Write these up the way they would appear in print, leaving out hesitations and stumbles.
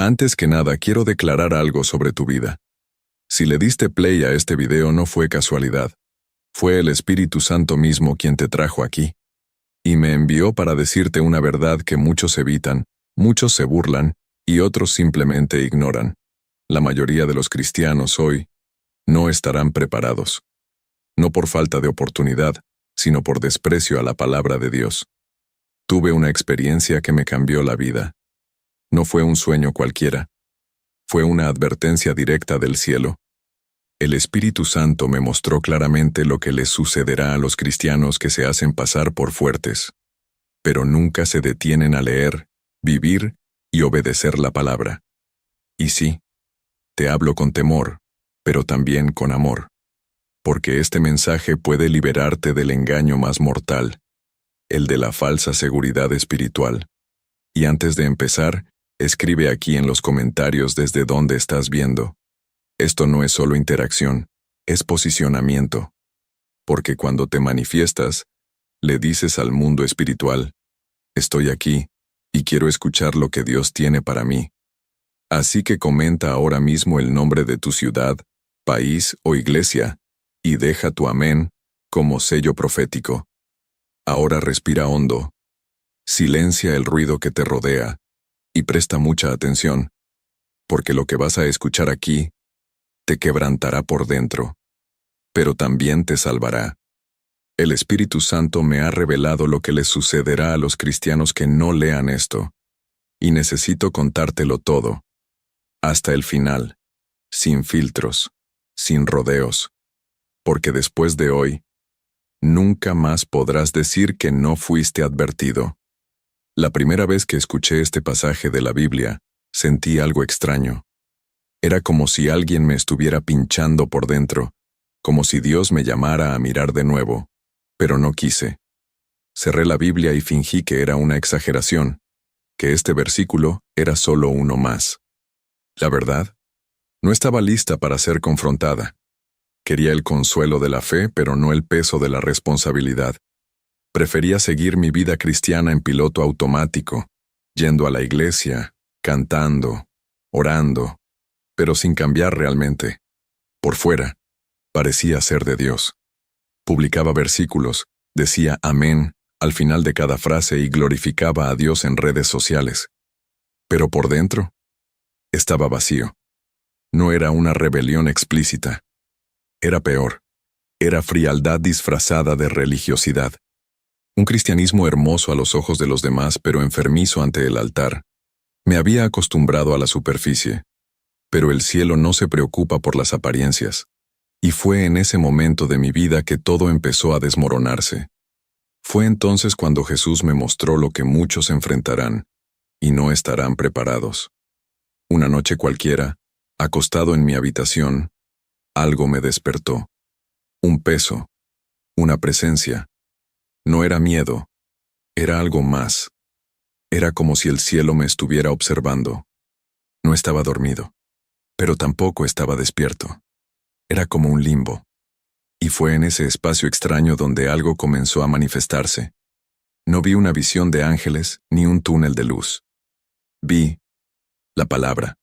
Antes que nada, quiero declarar algo sobre tu vida. Si le diste play a este video no fue casualidad. Fue el Espíritu Santo mismo quien te trajo aquí. Y me envió para decirte una verdad que muchos evitan, muchos se burlan, y otros simplemente ignoran. La mayoría de los cristianos hoy no estarán preparados. No por falta de oportunidad, sino por desprecio a la palabra de Dios. Tuve una experiencia que me cambió la vida. No fue un sueño cualquiera. Fue una advertencia directa del cielo. El Espíritu Santo me mostró claramente lo que les sucederá a los cristianos que se hacen pasar por fuertes, pero nunca se detienen a leer, vivir y obedecer la palabra. Y sí, te hablo con temor, pero también con amor, porque este mensaje puede liberarte del engaño más mortal, el de la falsa seguridad espiritual. Y antes de empezar, escribe aquí en los comentarios desde dónde estás viendo. Esto no es solo interacción, es posicionamiento. Porque cuando te manifiestas, le dices al mundo espiritual, estoy aquí, y quiero escuchar lo que Dios tiene para mí. Así que comenta ahora mismo el nombre de tu ciudad, país o iglesia, y deja tu amén como sello profético. Ahora respira hondo. Silencia el ruido que te rodea, y presta mucha atención, porque lo que vas a escuchar aquí te quebrantará por dentro, pero también te salvará. El Espíritu Santo me ha revelado lo que les sucederá a los cristianos que no lean esto, y necesito contártelo todo, hasta el final, sin filtros, sin rodeos, porque después de hoy, nunca más podrás decir que no fuiste advertido. La primera vez que escuché este pasaje de la Biblia, sentí algo extraño. Era como si alguien me estuviera pinchando por dentro, como si Dios me llamara a mirar de nuevo, pero no quise. Cerré la Biblia y fingí que era una exageración, que este versículo era solo uno más. La verdad, no estaba lista para ser confrontada. Quería el consuelo de la fe, pero no el peso de la responsabilidad. Prefería seguir mi vida cristiana en piloto automático, yendo a la iglesia, cantando, orando, pero sin cambiar realmente. Por fuera, parecía ser de Dios. Publicaba versículos, decía amén al final de cada frase y glorificaba a Dios en redes sociales. Pero por dentro, estaba vacío. No era una rebelión explícita. Era peor. Era frialdad disfrazada de religiosidad. Un cristianismo hermoso a los ojos de los demás, pero enfermizo ante el altar. Me había acostumbrado a la superficie. Pero el cielo no se preocupa por las apariencias. Y fue en ese momento de mi vida que todo empezó a desmoronarse. Fue entonces cuando Jesús me mostró lo que muchos enfrentarán, y no estarán preparados. Una noche cualquiera, acostado en mi habitación, algo me despertó. Un peso, una presencia. No era miedo, era algo más. Era como si el cielo me estuviera observando. No estaba dormido, pero tampoco estaba despierto. Era como un limbo. Y fue en ese espacio extraño donde algo comenzó a manifestarse. No vi una visión de ángeles ni un túnel de luz. Vi la palabra,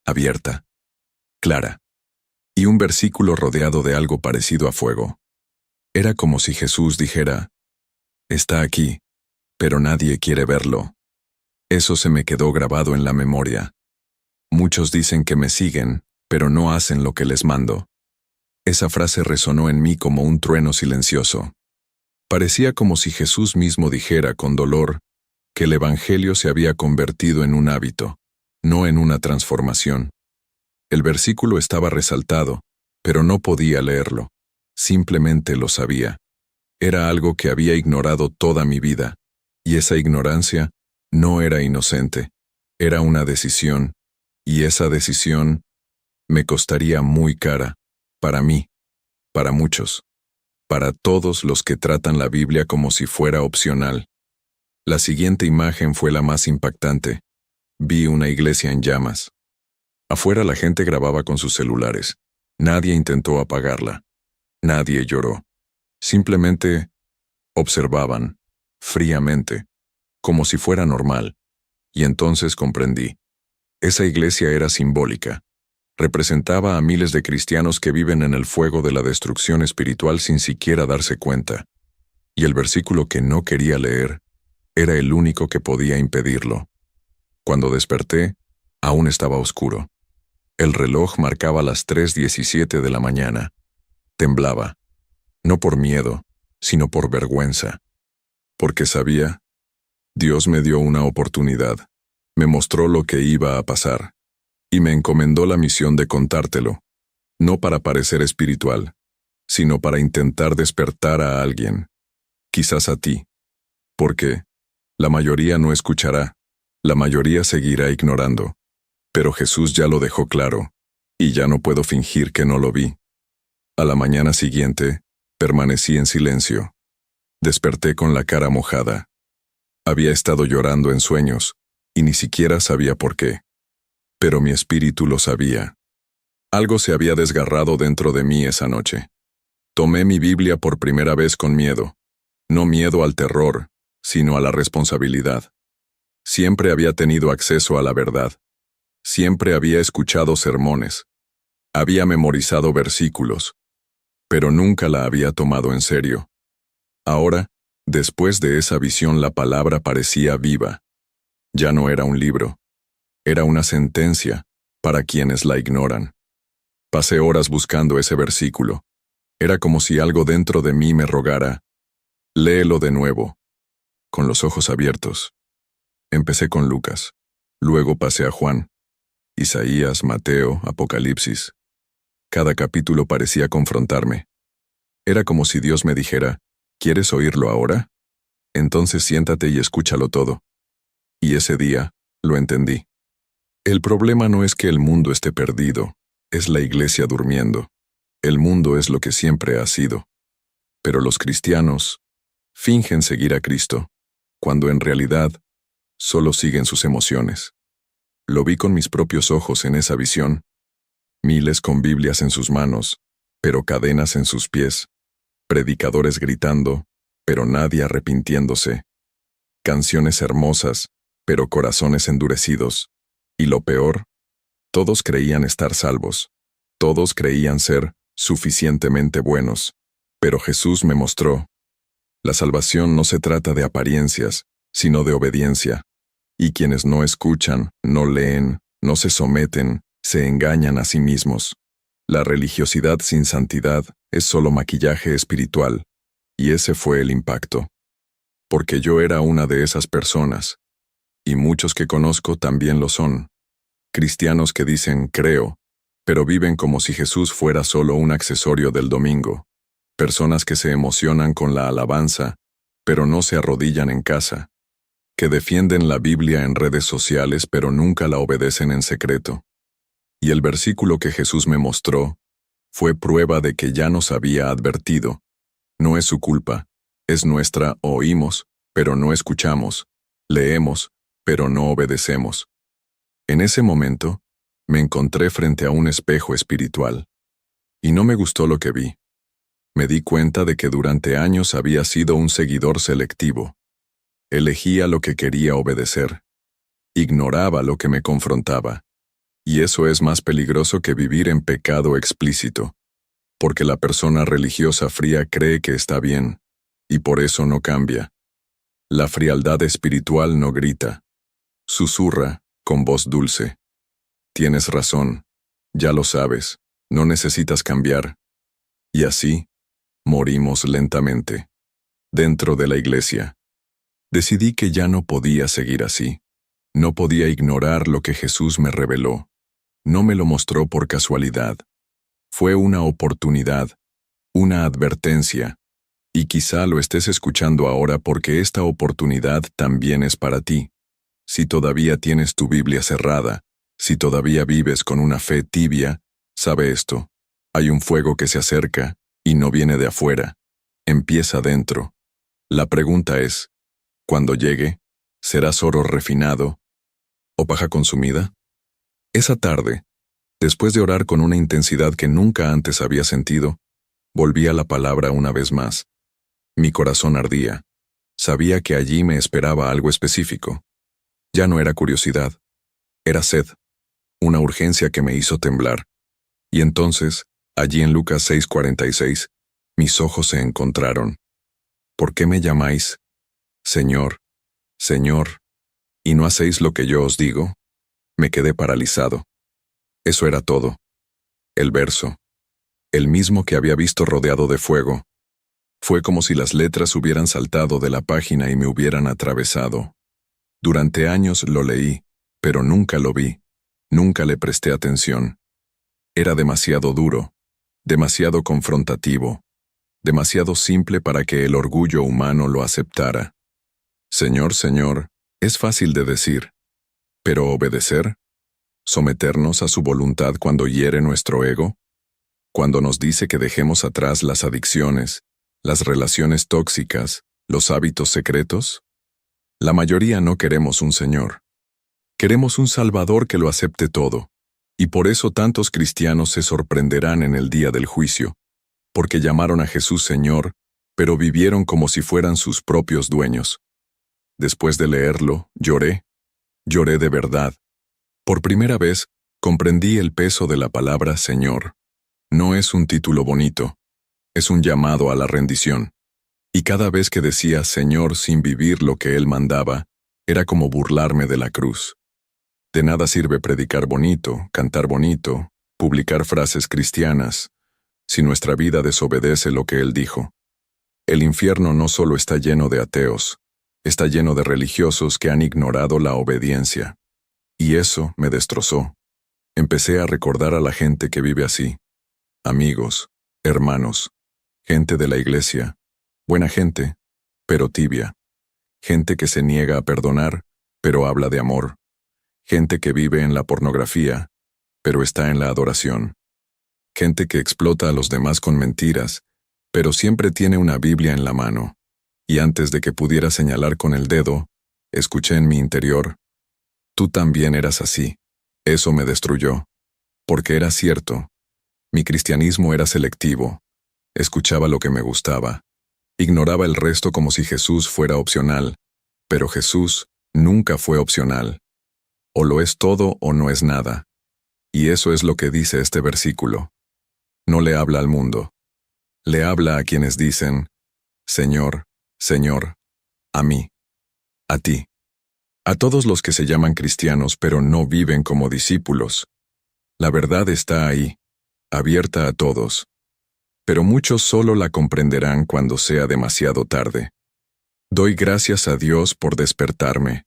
abierta, clara, y un versículo rodeado de algo parecido a fuego. Era como si Jesús dijera, está aquí, pero nadie quiere verlo. Eso se me quedó grabado en la memoria. Muchos dicen que me siguen, pero no hacen lo que les mando. Esa frase resonó en mí como un trueno silencioso. Parecía como si Jesús mismo dijera con dolor que el Evangelio se había convertido en un hábito, no en una transformación. El versículo estaba resaltado, pero no podía leerlo. Simplemente lo sabía. Era algo que había ignorado toda mi vida, y esa ignorancia no era inocente. Era una decisión, y esa decisión me costaría muy cara. Para mí, para muchos, para todos los que tratan la Biblia como si fuera opcional. La siguiente imagen fue la más impactante. Vi una iglesia en llamas. Afuera la gente grababa con sus celulares. Nadie intentó apagarla. Nadie lloró. Simplemente observaban, fríamente, como si fuera normal. Y entonces comprendí. Esa iglesia era simbólica. Representaba a miles de cristianos que viven en el fuego de la destrucción espiritual sin siquiera darse cuenta. Y el versículo que no quería leer era el único que podía impedirlo. Cuando desperté, aún estaba oscuro. El reloj marcaba las 3:17 de la mañana. Temblaba, no por miedo, sino por vergüenza. Porque sabía, Dios me dio una oportunidad, me mostró lo que iba a pasar, y me encomendó la misión de contártelo, no para parecer espiritual, sino para intentar despertar a alguien, quizás a ti, porque la mayoría no escuchará, la mayoría seguirá ignorando, pero Jesús ya lo dejó claro, y ya no puedo fingir que no lo vi. A la mañana siguiente, permanecí en silencio. Desperté con la cara mojada. Había estado llorando en sueños, y ni siquiera sabía por qué. Pero mi espíritu lo sabía. Algo se había desgarrado dentro de mí esa noche. Tomé mi Biblia por primera vez con miedo. No miedo al terror, sino a la responsabilidad. Siempre había tenido acceso a la verdad. Siempre había escuchado sermones. Había memorizado versículos. Pero nunca la había tomado en serio. Ahora, después de esa visión, la palabra parecía viva. Ya no era un libro. Era una sentencia para quienes la ignoran. Pasé horas buscando ese versículo. Era como si algo dentro de mí me rogara, léelo de nuevo, con los ojos abiertos. Empecé con Lucas, luego pasé a Juan, Isaías, Mateo, Apocalipsis. Cada capítulo parecía confrontarme. Era como si Dios me dijera, ¿quieres oírlo ahora? Entonces siéntate y escúchalo todo. Y ese día, lo entendí. El problema no es que el mundo esté perdido, es la iglesia durmiendo. El mundo es lo que siempre ha sido. Pero los cristianos fingen seguir a Cristo, cuando en realidad solo siguen sus emociones. Lo vi con mis propios ojos en esa visión. Miles con Biblias en sus manos, pero cadenas en sus pies. Predicadores gritando, pero nadie arrepintiéndose. Canciones hermosas, pero corazones endurecidos. Y lo peor, todos creían estar salvos. Todos creían ser suficientemente buenos. Pero Jesús me mostró. La salvación no se trata de apariencias, sino de obediencia. Y quienes no escuchan, no leen, no se someten, se engañan a sí mismos. La religiosidad sin santidad es solo maquillaje espiritual, y ese fue el impacto. Porque yo era una de esas personas, y muchos que conozco también lo son. Cristianos que dicen creo, pero viven como si Jesús fuera solo un accesorio del domingo. Personas que se emocionan con la alabanza, pero no se arrodillan en casa. Que defienden la Biblia en redes sociales pero nunca la obedecen en secreto. Y el versículo que Jesús me mostró fue prueba de que ya nos había advertido. No es su culpa, es nuestra. Oímos, pero no escuchamos. Leemos, pero no obedecemos. En ese momento, me encontré frente a un espejo espiritual. Y no me gustó lo que vi. Me di cuenta de que durante años había sido un seguidor selectivo. Elegía lo que quería obedecer. Ignoraba lo que me confrontaba. Y eso es más peligroso que vivir en pecado explícito. Porque la persona religiosa fría cree que está bien, y por eso no cambia. La frialdad espiritual no grita. Susurra, con voz dulce. Tienes razón, ya lo sabes, no necesitas cambiar. Y así, morimos lentamente. Dentro de la iglesia. Decidí que ya no podía seguir así. No podía ignorar lo que Jesús me reveló. No me lo mostró por casualidad. Fue una oportunidad, una advertencia. Y quizá lo estés escuchando ahora porque esta oportunidad también es para ti. Si todavía tienes tu Biblia cerrada, si todavía vives con una fe tibia, sabe esto. Hay un fuego que se acerca, y no viene de afuera. Empieza dentro. La pregunta es, cuando llegue, ¿serás oro refinado o paja consumida? Esa tarde, después de orar con una intensidad que nunca antes había sentido, volví a la palabra una vez más. Mi corazón ardía. Sabía que allí me esperaba algo específico. Ya no era curiosidad. Era sed. una urgencia que me hizo temblar. Y entonces, allí en Lucas 6:46, mis ojos se encontraron. ¿Por qué me llamáis, Señor, Señor, y no hacéis lo que yo os digo? Me quedé paralizado. Eso era todo. El verso, el mismo que había visto rodeado de fuego. Fue como si las letras hubieran saltado de la página y me hubieran atravesado. Durante años lo leí, pero nunca lo vi, nunca le presté atención. Era demasiado duro, demasiado confrontativo, demasiado simple para que el orgullo humano lo aceptara. Señor, Señor, es fácil de decir, pero obedecer, someternos a su voluntad cuando hiere nuestro ego, cuando nos dice que dejemos atrás las adicciones, las relaciones tóxicas, los hábitos secretos. La mayoría no queremos un Señor. Queremos un Salvador que lo acepte todo, y por eso tantos cristianos se sorprenderán en el día del juicio, porque llamaron a Jesús Señor, pero vivieron como si fueran sus propios dueños. Después de leerlo, lloré de verdad. Por primera vez, comprendí el peso de la palabra Señor. No es un título bonito, es un llamado a la rendición. Y cada vez que decía Señor sin vivir lo que Él mandaba, era como burlarme de la cruz. De nada sirve predicar bonito, cantar bonito, publicar frases cristianas, si nuestra vida desobedece lo que Él dijo. El infierno no solo está lleno de ateos, está lleno de religiosos que han ignorado la obediencia. Y eso me destrozó. Empecé a recordar a la gente que vive así. Amigos, hermanos, gente de la iglesia, buena gente, pero tibia. Gente que se niega a perdonar, pero habla de amor. Gente que vive en la pornografía, pero está en la adoración. Gente que explota a los demás con mentiras, pero siempre tiene una Biblia en la mano. Y antes de que pudiera señalar con el dedo, escuché en mi interior: tú también eras así. Eso me destruyó. Porque era cierto. Mi cristianismo era selectivo. Escuchaba lo que me gustaba. Ignoraba el resto como si Jesús fuera opcional. Pero Jesús nunca fue opcional. O lo es todo o no es nada. Y eso es lo que dice este versículo. No le habla al mundo. Le habla a quienes dicen: Señor, Señor, a mí, a ti. A todos los que se llaman cristianos pero no viven como discípulos. La verdad está ahí, abierta a todos. Pero muchos solo la comprenderán cuando sea demasiado tarde. Doy gracias a Dios por despertarme,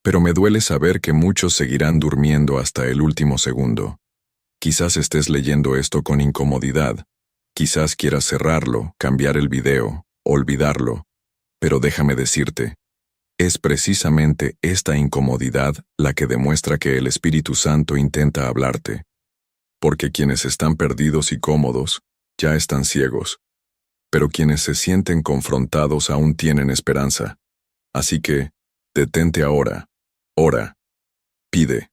pero me duele saber que muchos seguirán durmiendo hasta el último segundo. Quizás estés leyendo esto con incomodidad, quizás quieras cerrarlo, cambiar el video, olvidarlo, pero déjame decirte, es precisamente esta incomodidad la que demuestra que el Espíritu Santo intenta hablarte. Porque quienes están perdidos y cómodos, ya están ciegos. Pero quienes se sienten confrontados aún tienen esperanza. Así que, detente ahora, ora, pide.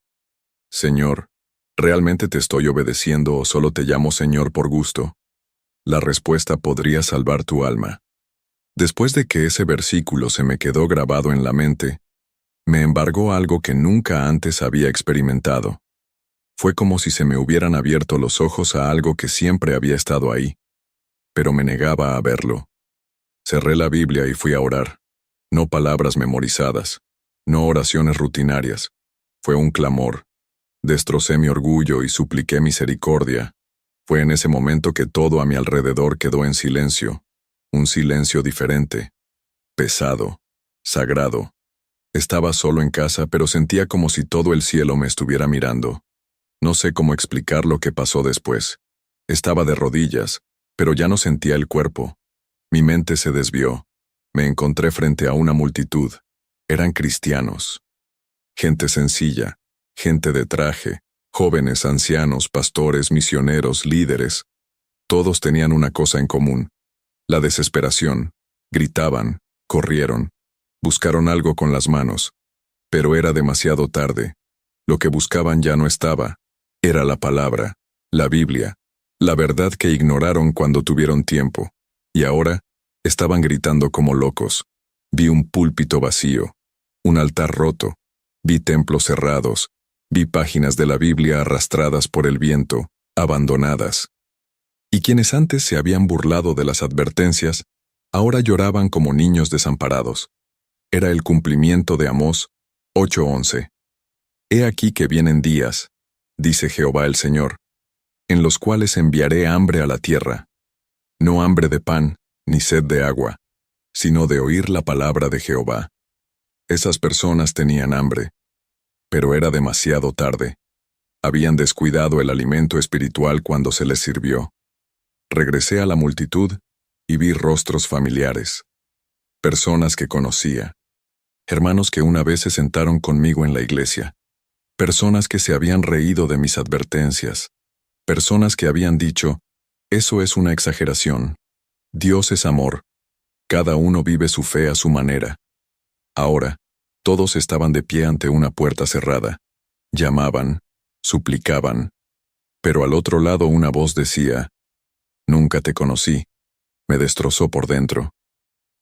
Señor, ¿realmente te estoy obedeciendo o solo te llamo Señor por gusto? La respuesta podría salvar tu alma. Después de que ese versículo se me quedó grabado en la mente, me embargó algo que nunca antes había experimentado. Fue como si se me hubieran abierto los ojos a algo que siempre había estado ahí, pero me negaba a verlo. Cerré la Biblia y fui a orar. No palabras memorizadas, no oraciones rutinarias. Fue un clamor. Destrocé mi orgullo y supliqué misericordia. Fue en ese momento que todo a mi alrededor quedó en silencio. Un silencio diferente, pesado, sagrado. Estaba solo en casa, pero sentía como si todo el cielo me estuviera mirando. No sé cómo explicar lo que pasó después. Estaba de rodillas, pero ya no sentía el cuerpo. Mi mente se desvió. Me encontré frente a una multitud. Eran cristianos. Gente sencilla, gente de traje, jóvenes, ancianos, pastores, misioneros, líderes. Todos tenían una cosa en común: la desesperación. Gritaban, corrieron, buscaron algo con las manos. Pero era demasiado tarde. Lo que buscaban ya no estaba. Era la palabra, la Biblia, la verdad que ignoraron cuando tuvieron tiempo. Y ahora estaban gritando como locos. Vi un púlpito vacío, un altar roto, vi templos cerrados, Vi páginas de la Biblia arrastradas por el viento, abandonadas. Y quienes antes se habían burlado de las advertencias, ahora lloraban como niños desamparados. Era el cumplimiento de Amós 8:11. He aquí que vienen días, dice Jehová el Señor, en los cuales enviaré hambre a la tierra, no hambre de pan, ni sed de agua, sino de oír la palabra de Jehová. Esas personas tenían hambre, pero era demasiado tarde. Habían descuidado el alimento espiritual cuando se les sirvió. Regresé a la multitud y vi rostros familiares, personas que conocía, hermanos que una vez se sentaron conmigo en la iglesia, personas que se habían reído de mis advertencias, personas que habían dicho, eso es una exageración, Dios es amor, cada uno vive su fe a su manera. Ahora, todos estaban de pie ante una puerta cerrada, llamaban, suplicaban, pero al otro lado una voz decía, nunca te conocí, me destrozó por dentro.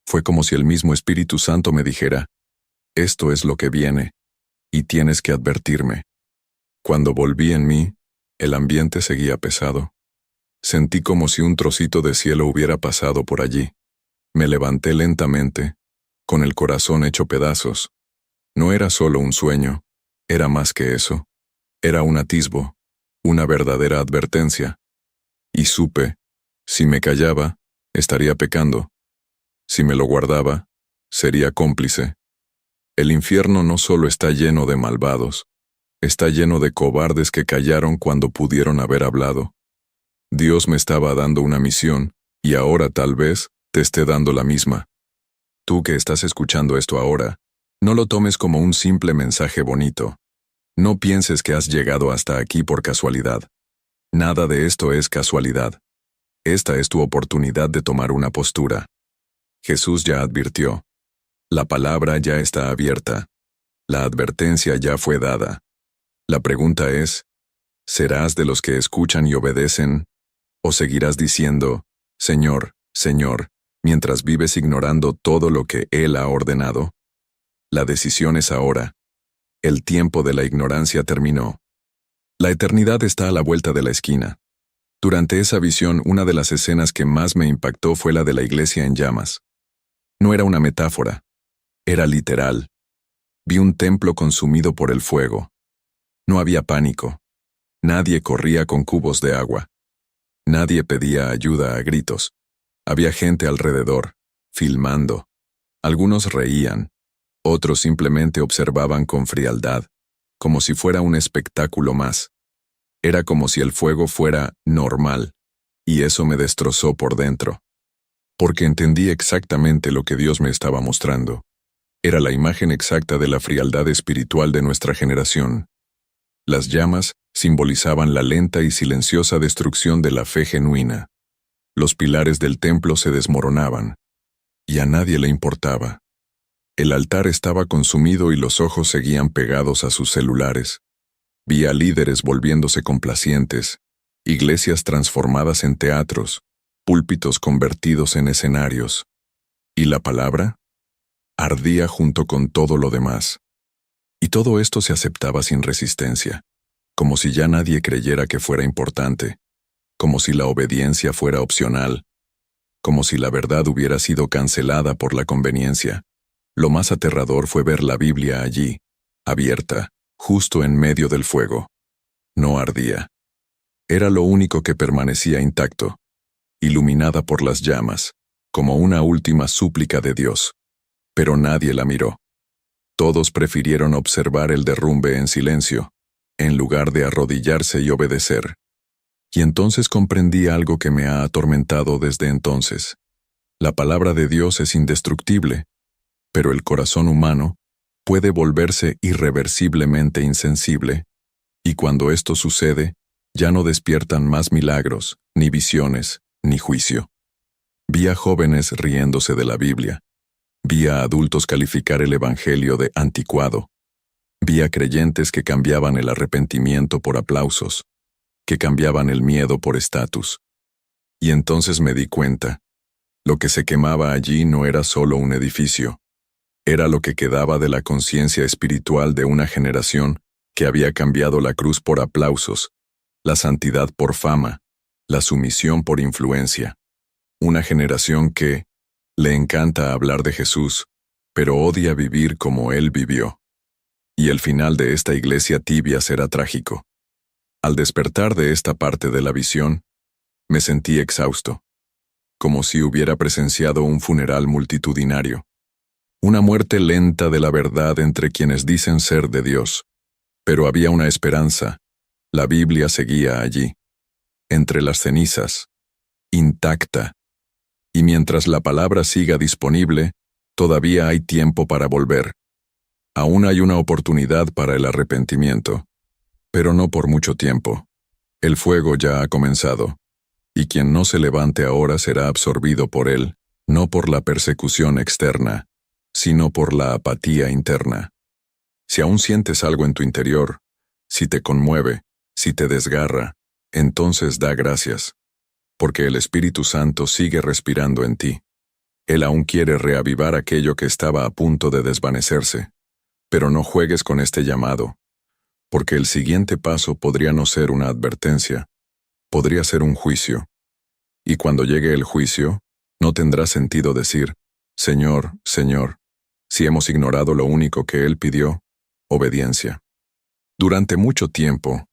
Fue como si el mismo Espíritu Santo me dijera, esto es lo que viene, y tienes que advertirme. Cuando volví en mí, el ambiente seguía pesado. Sentí como si un trocito de cielo hubiera pasado por allí. Me levanté lentamente, con el corazón hecho pedazos. No era solo un sueño, era más que eso. Era un atisbo, una verdadera advertencia. Y supe, si me callaba, estaría pecando. Si me lo guardaba, sería cómplice. El infierno no solo está lleno de malvados, está lleno de cobardes que callaron cuando pudieron haber hablado. Dios me estaba dando una misión, y ahora tal vez te esté dando la misma. Tú que estás escuchando esto ahora, no lo tomes como un simple mensaje bonito. No pienses que has llegado hasta aquí por casualidad. Nada de esto es casualidad. Esta es tu oportunidad de tomar una postura. Jesús ya advirtió. La palabra ya está abierta. La advertencia ya fue dada. La pregunta es, ¿serás de los que escuchan y obedecen? ¿O seguirás diciendo, Señor, Señor, mientras vives ignorando todo lo que Él ha ordenado? La decisión es ahora. El tiempo de la ignorancia terminó. La eternidad está a la vuelta de la esquina. Durante esa visión, una de las escenas que más me impactó fue la de la iglesia en llamas. No era una metáfora, era literal. Vi un templo consumido por el fuego. No había pánico. Nadie corría con cubos de agua. Nadie pedía ayuda a gritos. Había gente alrededor, filmando. Algunos reían, otros simplemente observaban con frialdad, como si fuera un espectáculo más. Era como si el fuego fuera normal, y eso me destrozó por dentro. Porque entendí exactamente lo que Dios me estaba mostrando. Era la imagen exacta de la frialdad espiritual de nuestra generación. Las llamas simbolizaban la lenta y silenciosa destrucción de la fe genuina. Los pilares del templo se desmoronaban, y a nadie le importaba. El altar estaba consumido y los ojos seguían pegados a sus celulares. Vi a líderes volviéndose complacientes, iglesias transformadas en teatros, púlpitos convertidos en escenarios. ¿Y la palabra? Ardía junto con todo lo demás. Y todo esto se aceptaba sin resistencia, como si ya nadie creyera que fuera importante, como si la obediencia fuera opcional, como si la verdad hubiera sido cancelada por la conveniencia. Lo más aterrador fue ver la Biblia allí, abierta, justo en medio del fuego. No ardía. Era lo único que permanecía intacto, iluminada por las llamas, como una última súplica de Dios. Pero nadie la miró. Todos prefirieron observar el derrumbe en silencio, en lugar de arrodillarse y obedecer. Y entonces comprendí algo que me ha atormentado desde entonces. La palabra de Dios es indestructible, pero el corazón humano puede volverse irreversiblemente insensible, y cuando esto sucede, ya no despiertan más milagros, ni visiones, ni juicio. Vi a jóvenes riéndose de la Biblia. Vi a adultos calificar el Evangelio de anticuado. Vi a creyentes que cambiaban el arrepentimiento por aplausos, que cambiaban el miedo por estatus. Y entonces me di cuenta, lo que se quemaba allí no era solo un edificio, era lo que quedaba de la conciencia espiritual de una generación que había cambiado la cruz por aplausos, la santidad por fama, la sumisión por influencia. Una generación que le encanta hablar de Jesús, pero odia vivir como Él vivió. Y el final de esta iglesia tibia será trágico. Al despertar de esta parte de la visión, me sentí exhausto, como si hubiera presenciado un funeral multitudinario. Una muerte lenta de la verdad entre quienes dicen ser de Dios. Pero había una esperanza. La Biblia seguía allí, entre las cenizas, intacta. Y mientras la palabra siga disponible, todavía hay tiempo para volver. Aún hay una oportunidad para el arrepentimiento, pero no por mucho tiempo. El fuego ya ha comenzado, y quien no se levante ahora será absorbido por él, no por la persecución externa, sino por la apatía interna. Si aún sientes algo en tu interior, si te conmueve, si te desgarra, entonces da gracias, porque el Espíritu Santo sigue respirando en ti. Él aún quiere reavivar aquello que estaba a punto de desvanecerse. Pero no juegues con este llamado, porque el siguiente paso podría no ser una advertencia, podría ser un juicio. Y cuando llegue el juicio, no tendrá sentido decir, Señor, Señor, si hemos ignorado lo único que Él pidió, obediencia. Durante mucho tiempo,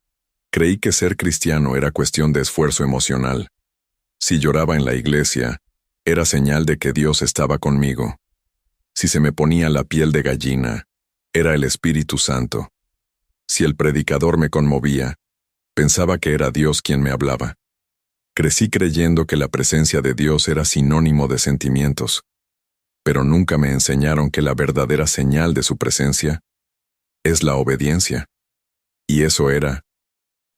creí que ser cristiano era cuestión de esfuerzo emocional. Si lloraba en la iglesia, era señal de que Dios estaba conmigo. Si se me ponía la piel de gallina, era el Espíritu Santo. Si el predicador me conmovía, pensaba que era Dios quien me hablaba. Crecí creyendo que la presencia de Dios era sinónimo de sentimientos, pero nunca me enseñaron que la verdadera señal de su presencia es la obediencia. Y eso era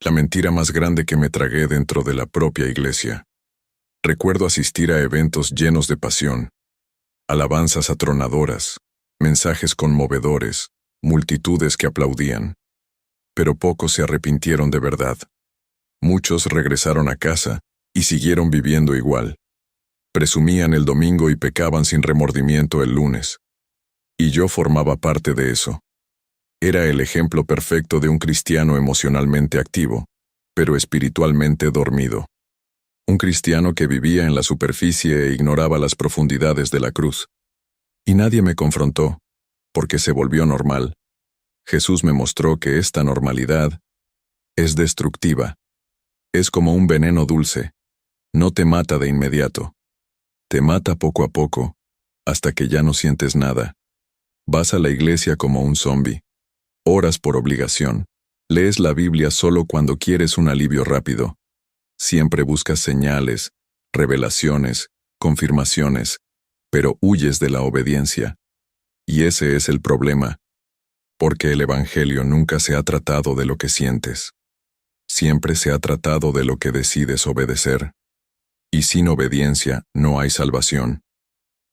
la mentira más grande que me tragué dentro de la propia iglesia. Recuerdo asistir a eventos llenos de pasión, alabanzas atronadoras, mensajes conmovedores, multitudes que aplaudían. Pero pocos se arrepintieron de verdad. Muchos regresaron a casa y siguieron viviendo igual. Presumían el domingo y pecaban sin remordimiento el lunes. Y yo formaba parte de eso. Era el ejemplo perfecto de un cristiano emocionalmente activo, pero espiritualmente dormido. Un cristiano que vivía en la superficie e ignoraba las profundidades de la cruz. Y nadie me confrontó, porque se volvió normal. Jesús me mostró que esta normalidad es destructiva. Es como un veneno dulce. No te mata de inmediato. Te mata poco a poco, hasta que ya no sientes nada. Vas a la iglesia como un zombi. Oras por obligación. Lees la Biblia solo cuando quieres un alivio rápido. Siempre buscas señales, revelaciones, confirmaciones, pero huyes de la obediencia. Y ese es el problema, porque el Evangelio nunca se ha tratado de lo que sientes. Siempre se ha tratado de lo que decides obedecer. Y sin obediencia no hay salvación.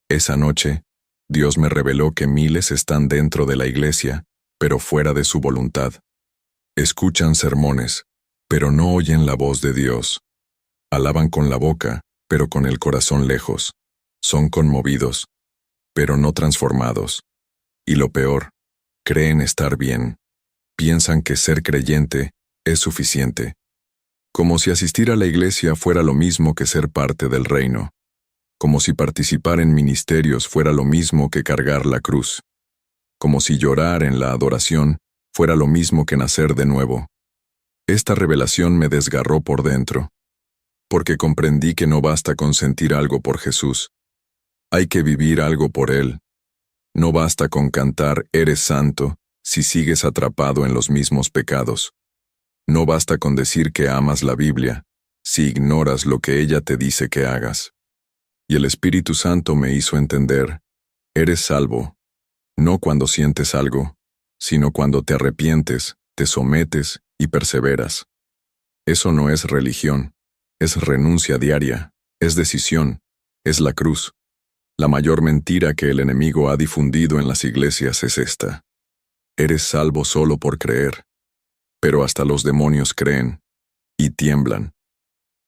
Esa noche, Dios me reveló que miles están dentro de la iglesia, pero fuera de su voluntad. Escuchan sermones, pero no oyen la voz de Dios. Alaban con la boca, pero con el corazón lejos. Son conmovidos, pero no transformados. Y lo peor, creen estar bien. Piensan que ser creyente es suficiente. Como si asistir a la iglesia fuera lo mismo que ser parte del reino. Como si participar en ministerios fuera lo mismo que cargar la cruz. Como si llorar en la adoración fuera lo mismo que nacer de nuevo. Esta revelación me desgarró por dentro, porque comprendí que no basta con sentir algo por Jesús. Hay que vivir algo por Él. No basta con cantar «Eres santo» si sigues atrapado en los mismos pecados. No basta con decir que amas la Biblia si ignoras lo que ella te dice que hagas. Y el Espíritu Santo me hizo entender, eres salvo, no cuando sientes algo, sino cuando te arrepientes, te sometes y perseveras. Eso no es religión, es renuncia diaria, es decisión, es la cruz. La mayor mentira que el enemigo ha difundido en las iglesias es esta. Eres salvo solo por creer. Pero hasta los demonios creen y tiemblan.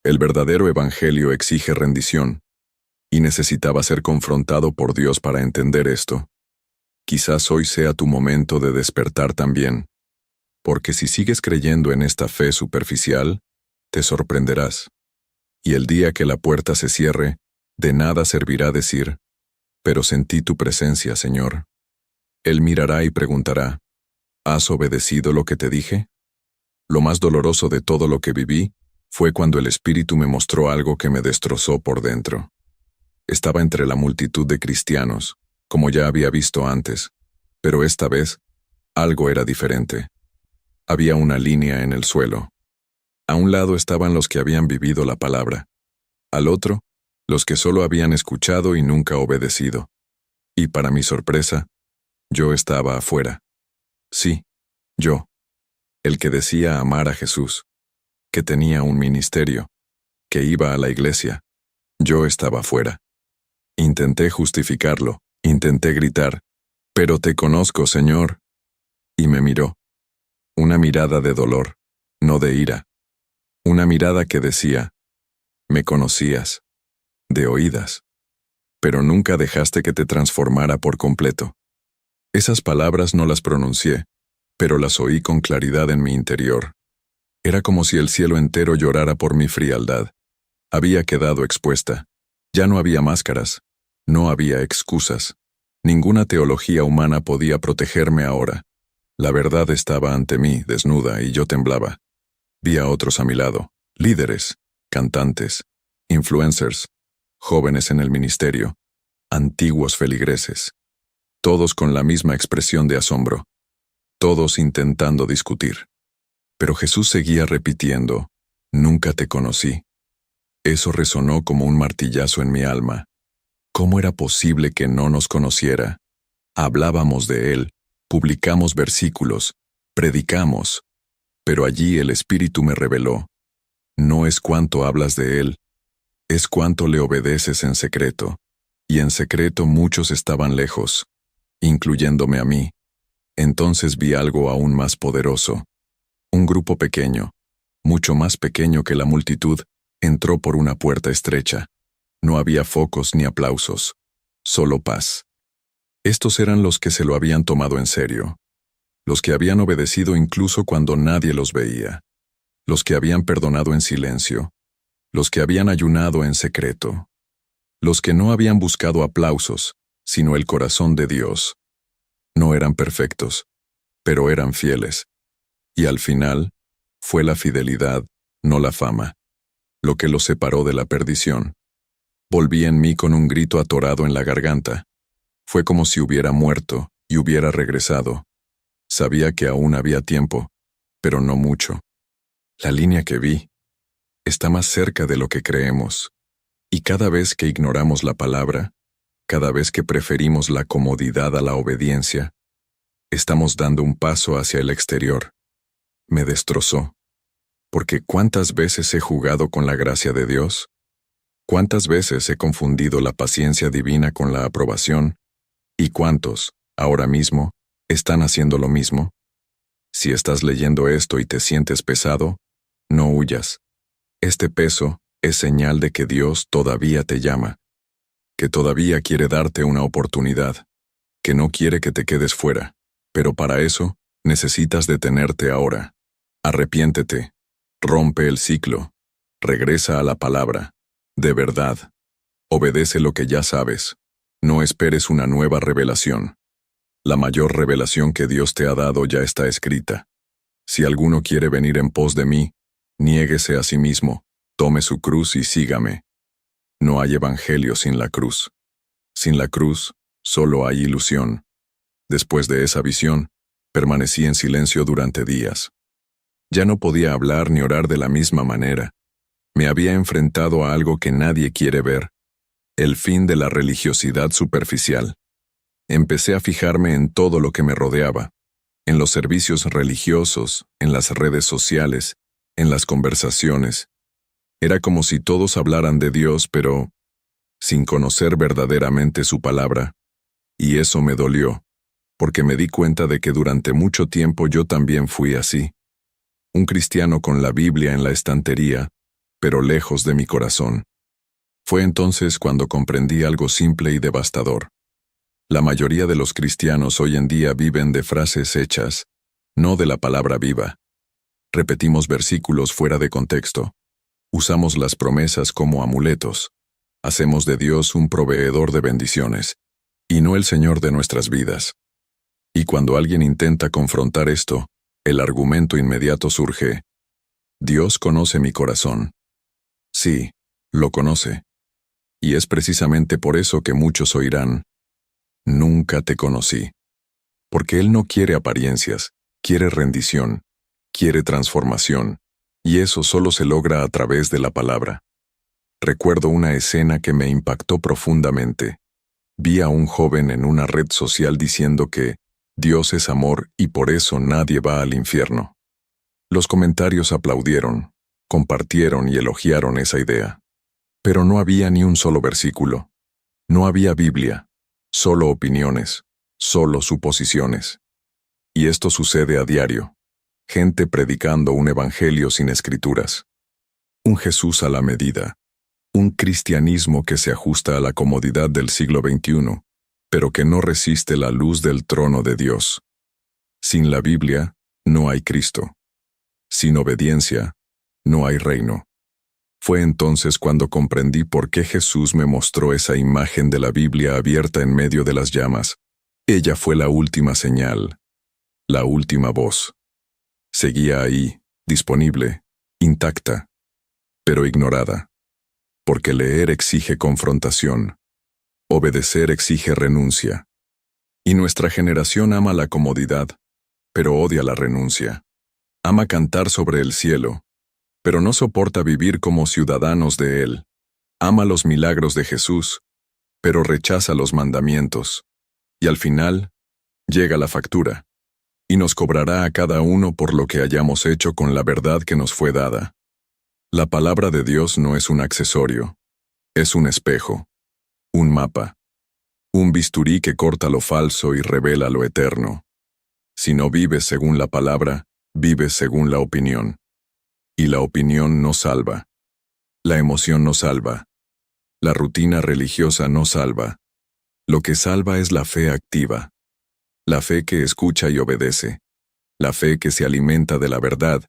El verdadero evangelio exige rendición, y necesitaba ser confrontado por Dios para entender esto. Quizás hoy sea tu momento de despertar también. porque si sigues creyendo en esta fe superficial, te sorprenderás. Y el día que la puerta se cierre, de nada servirá decir, pero sentí tu presencia, Señor. Él mirará y preguntará, ¿has obedecido lo que te dije? Lo más doloroso de todo lo que viví fue cuando el Espíritu me mostró algo que me destrozó por dentro. Estaba entre la multitud de cristianos, como ya había visto antes, pero esta vez, algo era diferente. Había una línea en el suelo. A un lado estaban los que habían vivido la palabra. Al otro, los que solo habían escuchado y nunca obedecido. Y para mi sorpresa, yo estaba afuera. Sí, yo. El que decía amar a Jesús, que tenía un ministerio, que iba a la iglesia. Yo estaba afuera. Intenté justificarlo, intenté gritar, «Pero te conozco, Señor». Y me miró. Una mirada de dolor, no de ira. Una mirada que decía, «Me conocías, de oídas, pero nunca dejaste que te transformara por completo». Esas palabras no las pronuncié, pero las oí con claridad en mi interior. Era como si el cielo entero llorara por mi frialdad. Había quedado expuesta. Ya no había máscaras. No había excusas. Ninguna teología humana podía protegerme ahora. La verdad estaba ante mí, desnuda, y yo temblaba. Vi a otros a mi lado, líderes, cantantes, influencers, jóvenes en el ministerio, antiguos feligreses, todos con la misma expresión de asombro, todos intentando discutir. Pero Jesús seguía repitiendo, «Nunca te conocí». Eso resonó como un martillazo en mi alma. ¿Cómo era posible que no nos conociera? Hablábamos de Él, publicamos versículos, predicamos, pero allí el Espíritu me reveló. No es cuánto hablas de Él, es cuánto le obedeces en secreto. Y en secreto muchos estaban lejos, incluyéndome a mí. Entonces vi algo aún más poderoso. Un grupo pequeño, mucho más pequeño que la multitud, entró por una puerta estrecha. No había focos ni aplausos, solo paz. Estos eran los que se lo habían tomado en serio, los que habían obedecido incluso cuando nadie los veía, los que habían perdonado en silencio, los que habían ayunado en secreto, los que no habían buscado aplausos, sino el corazón de Dios. No eran perfectos, pero eran fieles. Y al final, fue la fidelidad, no la fama, lo que los separó de la perdición. Volví en mí con un grito atorado en la garganta. Fue como si hubiera muerto y hubiera regresado. Sabía que aún había tiempo, pero no mucho. La línea que vi está más cerca de lo que creemos. Y cada vez que ignoramos la palabra, cada vez que preferimos la comodidad a la obediencia, estamos dando un paso hacia el exterior. Me destrozó. Porque ¿cuántas veces he jugado con la gracia de Dios? ¿Cuántas veces he confundido la paciencia divina con la aprobación? ¿Y cuántos, ahora mismo, están haciendo lo mismo? Si estás leyendo esto y te sientes pesado, no huyas. Este peso es señal de que Dios todavía te llama, que todavía quiere darte una oportunidad, que no quiere que te quedes fuera, pero para eso necesitas detenerte ahora. Arrepiéntete, rompe el ciclo, regresa a la palabra, de verdad. Obedece lo que ya sabes, no esperes una nueva revelación. La mayor revelación que Dios te ha dado ya está escrita. Si alguno quiere venir en pos de mí, niéguese a sí mismo, tome su cruz y sígame. No hay evangelio sin la cruz. Sin la cruz, solo hay ilusión. Después de esa visión, permanecí en silencio durante días. Ya no podía hablar ni orar de la misma manera. Me había enfrentado a algo que nadie quiere ver, el fin de la religiosidad superficial. Empecé a fijarme en todo lo que me rodeaba, en los servicios religiosos, en las redes sociales, en las conversaciones. Era como si todos hablaran de Dios, pero sin conocer verdaderamente su palabra. Y eso me dolió, porque me di cuenta de que durante mucho tiempo yo también fui así. Un cristiano con la Biblia en la estantería, pero lejos de mi corazón. Fue entonces cuando comprendí algo simple y devastador. La mayoría de los cristianos hoy en día viven de frases hechas, no de la palabra viva. Repetimos versículos fuera de contexto. Usamos las promesas como amuletos. Hacemos de Dios un proveedor de bendiciones, y no el Señor de nuestras vidas. Y cuando alguien intenta confrontar esto, el argumento inmediato surge: Dios conoce mi corazón. Sí, lo conoce. Y es precisamente por eso que muchos oirán: nunca te conocí. Porque Él no quiere apariencias, quiere rendición, quiere transformación, y eso solo se logra a través de la palabra. Recuerdo una escena que me impactó profundamente. Vi a un joven en una red social diciendo que Dios es amor y por eso nadie va al infierno. Los comentarios aplaudieron, compartieron y elogiaron esa idea. Pero no había ni un solo versículo. No había Biblia, solo opiniones, solo suposiciones. Y esto sucede a diario. Gente predicando un evangelio sin escrituras. Un Jesús a la medida. Un cristianismo que se ajusta a la comodidad del siglo XXI, pero que no resiste la luz del trono de Dios. Sin la Biblia, no hay Cristo. Sin obediencia, no hay reino. Fue entonces cuando comprendí por qué Jesús me mostró esa imagen de la Biblia abierta en medio de las llamas. Ella fue la última señal, la última voz. Seguía ahí, disponible, intacta, pero ignorada. Porque leer exige confrontación. Obedecer exige renuncia. Y nuestra generación ama la comodidad, pero odia la renuncia. Ama cantar sobre el cielo, pero no soporta vivir como ciudadanos de él. Ama los milagros de Jesús, pero rechaza los mandamientos. Y al final, llega la factura, y nos cobrará a cada uno por lo que hayamos hecho con la verdad que nos fue dada. La palabra de Dios no es un accesorio, es un espejo, un mapa, un bisturí que corta lo falso y revela lo eterno. Si no vives según la palabra, vives según la opinión. Y la opinión no salva. La emoción no salva. La rutina religiosa no salva. Lo que salva es la fe activa. La fe que escucha y obedece. La fe que se alimenta de la verdad,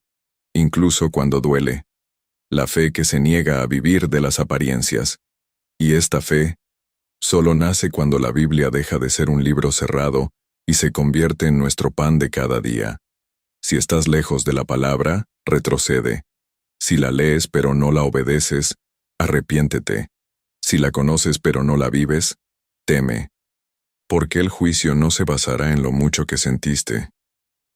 incluso cuando duele. La fe que se niega a vivir de las apariencias. Y esta fe solo nace cuando la Biblia deja de ser un libro cerrado y se convierte en nuestro pan de cada día. Si estás lejos de la palabra, retrocede. Si la lees pero no la obedeces, arrepiéntete. Si la conoces pero no la vives, teme. Porque el juicio no se basará en lo mucho que sentiste,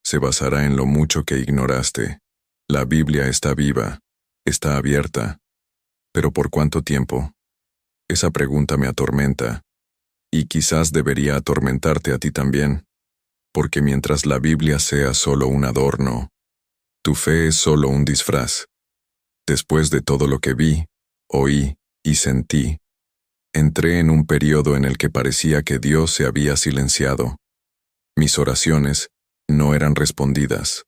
se basará en lo mucho que ignoraste. La Biblia está viva, está abierta. ¿Pero por cuánto tiempo? Esa pregunta me atormenta, y quizás debería atormentarte a ti también, porque mientras la Biblia sea solo un adorno, tu fe es solo un disfraz. Después de todo lo que vi, oí y sentí, entré en un periodo en el que parecía que Dios se había silenciado. Mis oraciones no eran respondidas.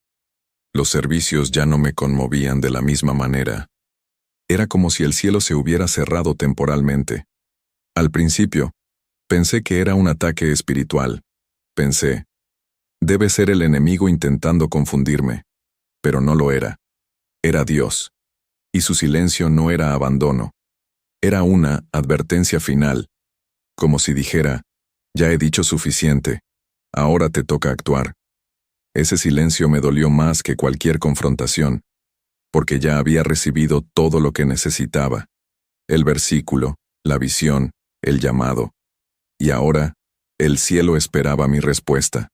Los servicios ya no me conmovían de la misma manera. Era como si el cielo se hubiera cerrado temporalmente. Al principio, pensé que era un ataque espiritual. Pensé, debe ser el enemigo intentando confundirme. Pero no lo era. Era Dios. Y su silencio no era abandono. Era una advertencia final. Como si dijera, ya he dicho suficiente. Ahora te toca actuar. Ese silencio me dolió más que cualquier confrontación, porque ya había recibido todo lo que necesitaba. El versículo, la visión, el llamado. Y ahora, el cielo esperaba mi respuesta.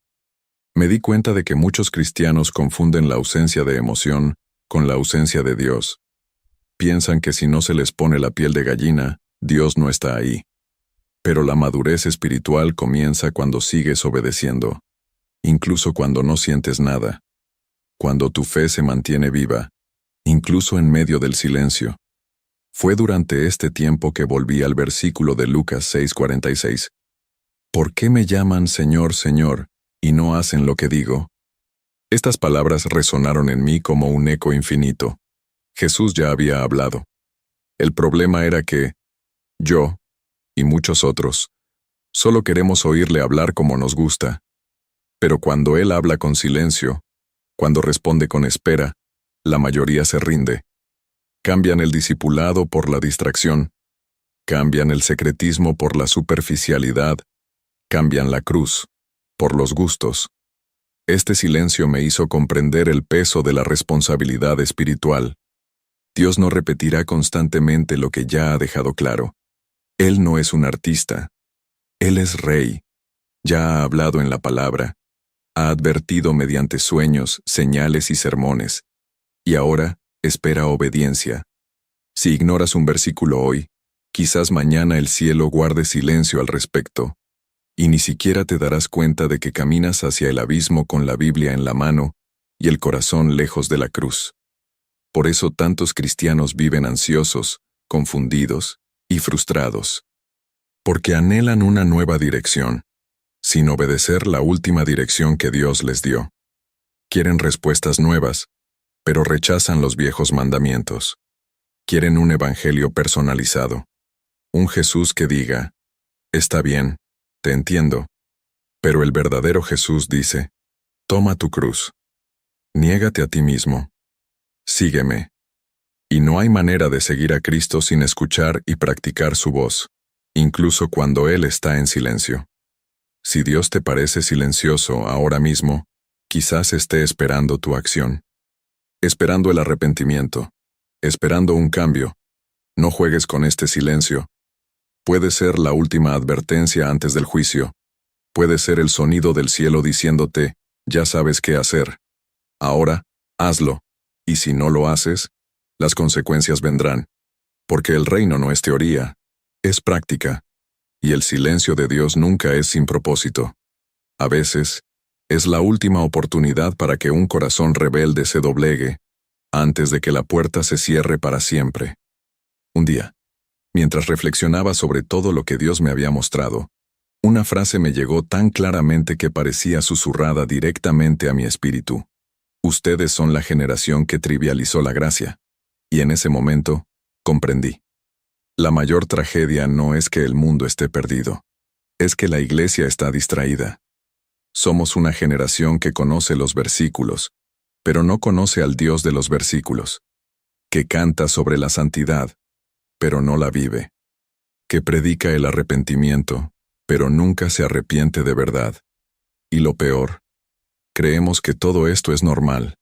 Me di cuenta de que muchos cristianos confunden la ausencia de emoción con la ausencia de Dios. Piensan que si no se les pone la piel de gallina, Dios no está ahí. Pero la madurez espiritual comienza cuando sigues obedeciendo, incluso cuando no sientes nada. Cuando tu fe se mantiene viva, incluso en medio del silencio. Fue durante este tiempo que volví al versículo de Lucas 6:46. ¿Por qué me llaman Señor, Señor, y no hacen lo que digo? Estas palabras resonaron en mí como un eco infinito. Jesús ya había hablado. El problema era que yo, y muchos otros, solo queremos oírle hablar como nos gusta. Pero cuando Él habla con silencio, Cuando responde con espera, la mayoría se rinde. Cambian el discipulado por la distracción. Cambian el secretismo por la superficialidad. Cambian la cruz por los gustos. Este silencio me hizo comprender el peso de la responsabilidad espiritual. Dios no repetirá constantemente lo que ya ha dejado claro. Él no es un artista. Él es rey. Ya ha hablado en la palabra. Ha advertido mediante sueños, señales y sermones. Y ahora espera obediencia. Si ignoras un versículo hoy, quizás mañana el cielo guarde silencio al respecto. Y ni siquiera te darás cuenta de que caminas hacia el abismo con la Biblia en la mano y el corazón lejos de la cruz. Por eso tantos cristianos viven ansiosos, confundidos y frustrados. Porque anhelan una nueva dirección, sin obedecer la última dirección que Dios les dio. Quieren respuestas nuevas, pero rechazan los viejos mandamientos. Quieren un evangelio personalizado. Un Jesús que diga, está bien, te entiendo. Pero el verdadero Jesús dice, toma tu cruz. Niégate a ti mismo. Sígueme. Y no hay manera de seguir a Cristo sin escuchar y practicar su voz, incluso cuando Él está en silencio. Si Dios te parece silencioso ahora mismo, quizás esté esperando tu acción. Esperando el arrepentimiento. Esperando un cambio. No juegues con este silencio. Puede ser la última advertencia antes del juicio. Puede ser el sonido del cielo diciéndote, ya sabes qué hacer. Ahora, hazlo. Y si no lo haces, las consecuencias vendrán. Porque el reino no es teoría, es práctica. Y el silencio de Dios nunca es sin propósito. A veces, es la última oportunidad para que un corazón rebelde se doblegue, antes de que la puerta se cierre para siempre. Un día, mientras reflexionaba sobre todo lo que Dios me había mostrado, una frase me llegó tan claramente que parecía susurrada directamente a mi espíritu. Ustedes son la generación que trivializó la gracia. Y en ese momento, comprendí. La mayor tragedia no es que el mundo esté perdido, es que la iglesia está distraída. Somos una generación que conoce los versículos, pero no conoce al Dios de los versículos, que canta sobre la santidad, pero no la vive, que predica el arrepentimiento, pero nunca se arrepiente de verdad. Y lo peor, creemos que todo esto es normal.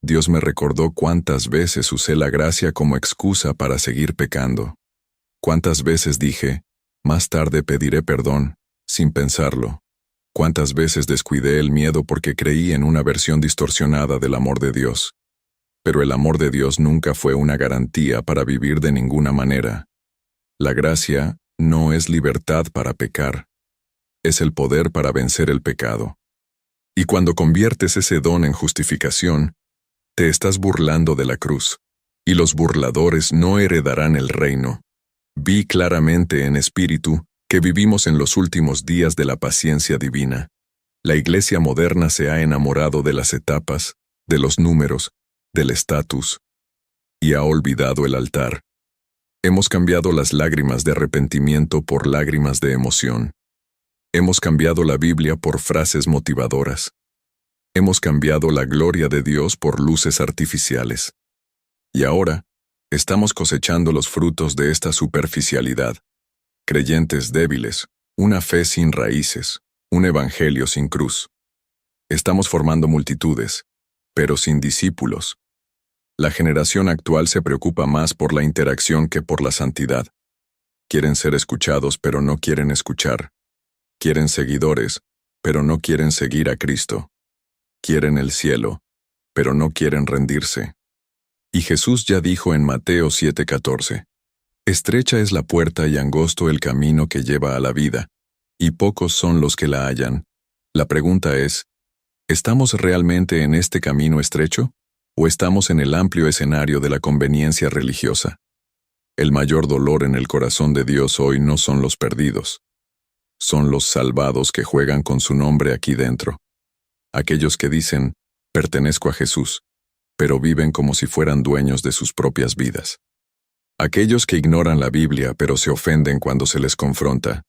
Dios me recordó cuántas veces usé la gracia como excusa para seguir pecando. Cuántas veces dije, más tarde pediré perdón, sin pensarlo. Cuántas veces descuidé el miedo porque creí en una versión distorsionada del amor de Dios. Pero el amor de Dios nunca fue una garantía para vivir de ninguna manera. La gracia no es libertad para pecar. Es el poder para vencer el pecado. Y cuando conviertes ese don en justificación, te estás burlando de la cruz, y los burladores no heredarán el reino. Vi claramente en espíritu que vivimos en los últimos días de la paciencia divina. La iglesia moderna se ha enamorado de las etapas, de los números, del estatus, y ha olvidado el altar. Hemos cambiado las lágrimas de arrepentimiento por lágrimas de emoción. Hemos cambiado la Biblia por frases motivadoras. Hemos cambiado la gloria de Dios por luces artificiales. Y ahora, estamos cosechando los frutos de esta superficialidad. Creyentes débiles, una fe sin raíces, un evangelio sin cruz. Estamos formando multitudes, pero sin discípulos. La generación actual se preocupa más por la interacción que por la santidad. Quieren ser escuchados, pero no quieren escuchar. Quieren seguidores, pero no quieren seguir a Cristo. Quieren el cielo, pero no quieren rendirse. Y Jesús ya dijo en Mateo 7:14, estrecha es la puerta y angosto el camino que lleva a la vida, y pocos son los que la hallan. La pregunta es, ¿estamos realmente en este camino estrecho? ¿O estamos en el amplio escenario de la conveniencia religiosa? El mayor dolor en el corazón de Dios hoy no son los perdidos. Son los salvados que juegan con su nombre aquí dentro. Aquellos que dicen, pertenezco a Jesús, pero viven como si fueran dueños de sus propias vidas. Aquellos que ignoran la Biblia pero se ofenden cuando se les confronta.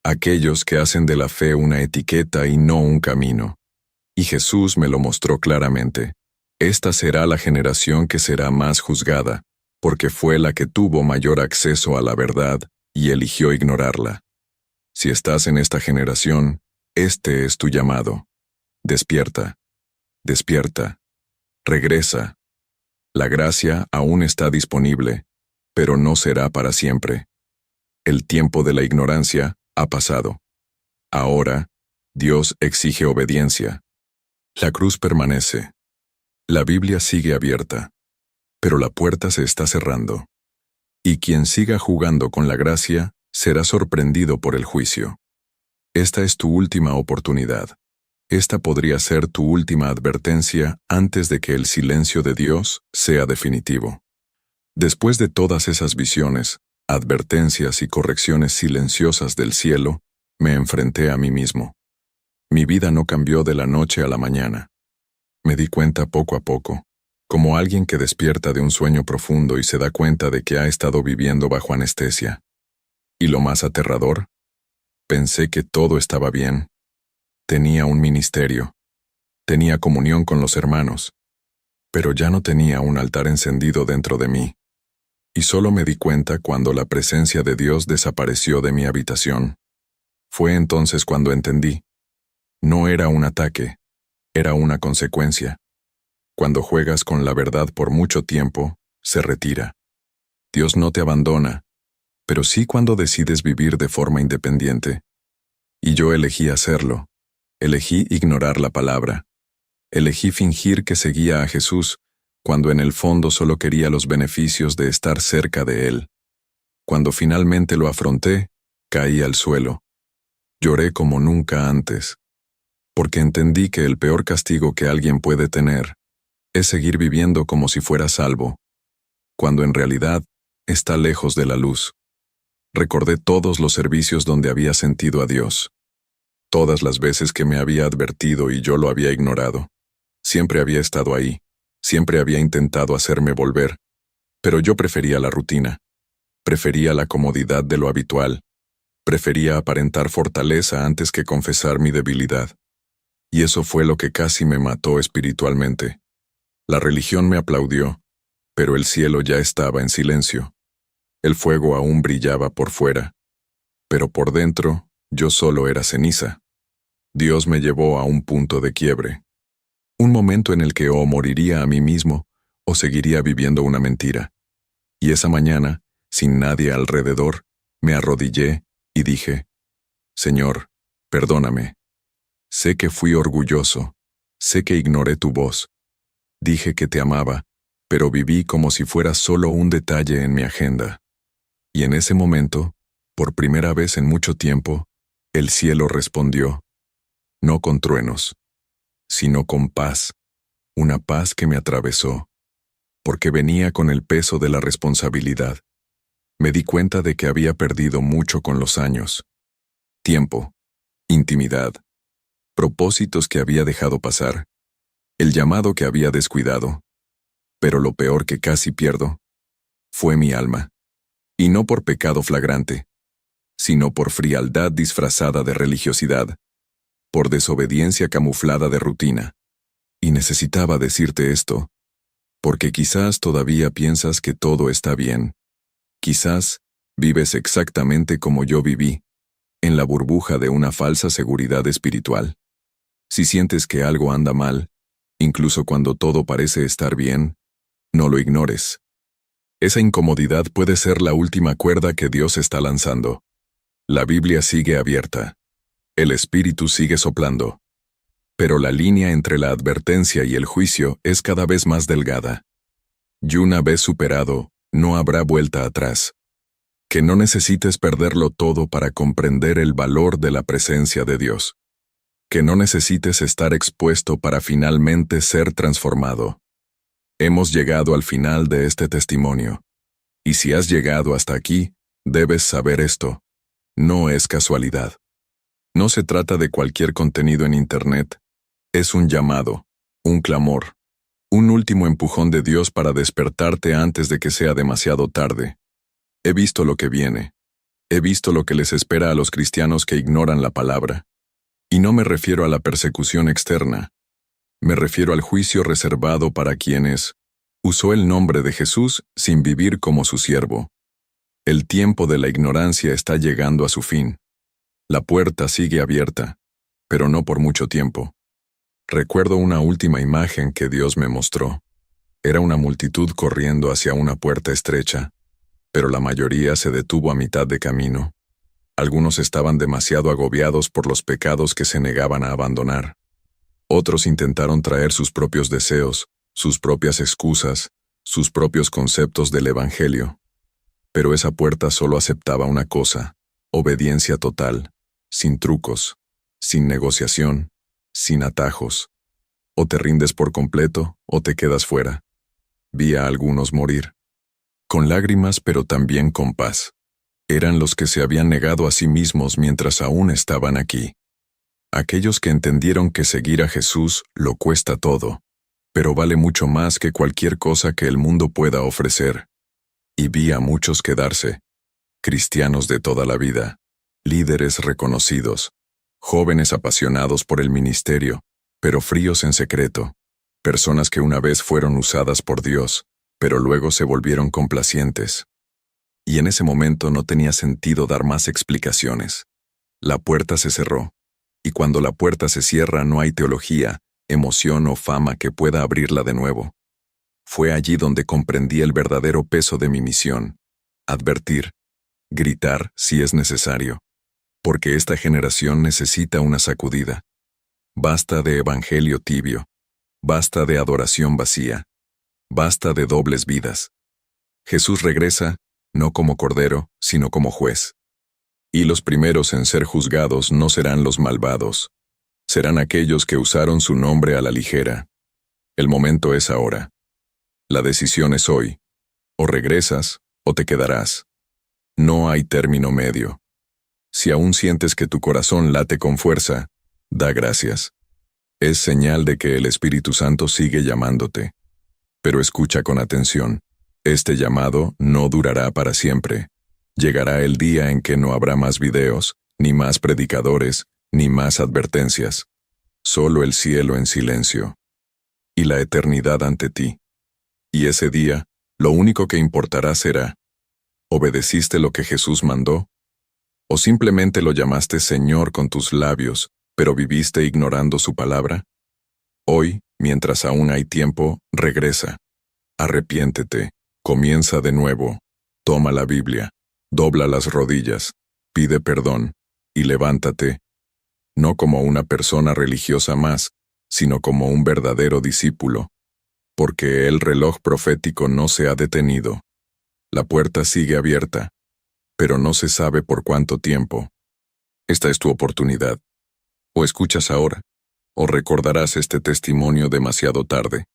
Aquellos que hacen de la fe una etiqueta y no un camino. Y Jesús me lo mostró claramente. Esta será la generación que será más juzgada, porque fue la que tuvo mayor acceso a la verdad y eligió ignorarla. Si estás en esta generación, este es tu llamado. Despierta, despierta, regresa. La gracia aún está disponible, pero no será para siempre. El tiempo de la ignorancia ha pasado. Ahora, Dios exige obediencia. La cruz permanece. La Biblia sigue abierta, pero la puerta se está cerrando. Y quien siga jugando con la gracia será sorprendido por el juicio. Esta es tu última oportunidad. Esta podría ser tu última advertencia antes de que el silencio de Dios sea definitivo. Después de todas esas visiones, advertencias y correcciones silenciosas del cielo, me enfrenté a mí mismo. Mi vida no cambió de la noche a la mañana. Me di cuenta poco a poco, como alguien que despierta de un sueño profundo y se da cuenta de que ha estado viviendo bajo anestesia. Y lo más aterrador, pensé que todo estaba bien. Tenía un ministerio. Tenía comunión con los hermanos. Pero ya no tenía un altar encendido dentro de mí. Y solo me di cuenta cuando la presencia de Dios desapareció de mi habitación. Fue entonces cuando entendí. No era un ataque, era una consecuencia. Cuando juegas con la verdad por mucho tiempo, se retira. Dios no te abandona, pero sí cuando decides vivir de forma independiente. Y yo elegí hacerlo. Elegí ignorar la palabra. Elegí fingir que seguía a Jesús, cuando en el fondo solo quería los beneficios de estar cerca de Él. Cuando finalmente lo afronté, caí al suelo. Lloré como nunca antes. Porque entendí que el peor castigo que alguien puede tener es seguir viviendo como si fuera salvo, cuando en realidad está lejos de la luz. Recordé todos los servicios donde había sentido a Dios. Todas las veces que me había advertido y yo lo había ignorado. Siempre había estado ahí, siempre había intentado hacerme volver, pero yo prefería la rutina, prefería la comodidad de lo habitual, prefería aparentar fortaleza antes que confesar mi debilidad. Y eso fue lo que casi me mató espiritualmente. La religión me aplaudió, pero el cielo ya estaba en silencio. El fuego aún brillaba por fuera, pero por dentro yo solo era ceniza. Dios me llevó a un punto de quiebre. Un momento en el que o moriría a mí mismo o seguiría viviendo una mentira. Y esa mañana, sin nadie alrededor, me arrodillé y dije, Señor, perdóname. Sé que fui orgulloso, sé que ignoré tu voz. Dije que te amaba, pero viví como si fuera solo un detalle en mi agenda. Y en ese momento, por primera vez en mucho tiempo, el cielo respondió, no con truenos, sino con paz, una paz que me atravesó, porque venía con el peso de la responsabilidad. Me di cuenta de que había perdido mucho con los años. Tiempo, intimidad, propósitos que había dejado pasar, el llamado que había descuidado. Pero lo peor que casi pierdo fue mi alma. Y no por pecado flagrante, sino por frialdad disfrazada de religiosidad, por desobediencia camuflada de rutina. Y necesitaba decirte esto, porque quizás todavía piensas que todo está bien. Quizás vives exactamente como yo viví, en la burbuja de una falsa seguridad espiritual. Si sientes que algo anda mal, incluso cuando todo parece estar bien, no lo ignores. Esa incomodidad puede ser la última cuerda que Dios está lanzando. La Biblia sigue abierta. El Espíritu sigue soplando. Pero la línea entre la advertencia y el juicio es cada vez más delgada. Y una vez superado, no habrá vuelta atrás. Que no necesites perderlo todo para comprender el valor de la presencia de Dios. Que no necesites estar expuesto para finalmente ser transformado. Hemos llegado al final de este testimonio. Y si has llegado hasta aquí, debes saber esto. No es casualidad. No se trata de cualquier contenido en Internet. Es un llamado, un clamor, un último empujón de Dios para despertarte antes de que sea demasiado tarde. He visto lo que viene. He visto lo que les espera a los cristianos que ignoran la palabra. Y no me refiero a la persecución externa. Me refiero al juicio reservado para quienes usó el nombre de Jesús sin vivir como su siervo. El tiempo de la ignorancia está llegando a su fin. La puerta sigue abierta, pero no por mucho tiempo. Recuerdo una última imagen que Dios me mostró. Era una multitud corriendo hacia una puerta estrecha, pero la mayoría se detuvo a mitad de camino. Algunos estaban demasiado agobiados por los pecados que se negaban a abandonar. Otros intentaron traer sus propios deseos, sus propias excusas, sus propios conceptos del Evangelio. Pero esa puerta solo aceptaba una cosa: obediencia total, sin trucos, sin negociación, sin atajos. O te rindes por completo o te quedas fuera. Vi a algunos morir. Con lágrimas pero también con paz. Eran los que se habían negado a sí mismos mientras aún estaban aquí. Aquellos que entendieron que seguir a Jesús lo cuesta todo, pero vale mucho más que cualquier cosa que el mundo pueda ofrecer. Y vi a muchos quedarse. Cristianos de toda la vida, líderes reconocidos, jóvenes apasionados por el ministerio, pero fríos en secreto, personas que una vez fueron usadas por Dios, pero luego se volvieron complacientes. Y en ese momento no tenía sentido dar más explicaciones. La puerta se cerró, y cuando la puerta se cierra no hay teología, emoción o fama que pueda abrirla de nuevo. Fue allí donde comprendí el verdadero peso de mi misión: advertir, gritar si es necesario, porque esta generación necesita una sacudida. Basta de evangelio tibio, basta de adoración vacía, basta de dobles vidas. Jesús regresa, no como cordero, sino como juez. Y los primeros en ser juzgados no serán los malvados, serán aquellos que usaron su nombre a la ligera. El momento es ahora. La decisión es hoy. O regresas, o te quedarás. No hay término medio. Si aún sientes que tu corazón late con fuerza, da gracias. Es señal de que el Espíritu Santo sigue llamándote. Pero escucha con atención. Este llamado no durará para siempre. Llegará el día en que no habrá más videos, ni más predicadores, ni más advertencias. Solo el cielo en silencio. Y la eternidad ante ti. Y ese día, lo único que importará será: ¿obedeciste lo que Jesús mandó? ¿O simplemente lo llamaste Señor con tus labios, pero viviste ignorando su palabra? Hoy, mientras aún hay tiempo, regresa. Arrepiéntete. Comienza de nuevo, toma la Biblia, dobla las rodillas, pide perdón, y levántate, no como una persona religiosa más, sino como un verdadero discípulo, porque el reloj profético no se ha detenido. La puerta sigue abierta, pero no se sabe por cuánto tiempo. Esta es tu oportunidad. O escuchas ahora, o recordarás este testimonio demasiado tarde.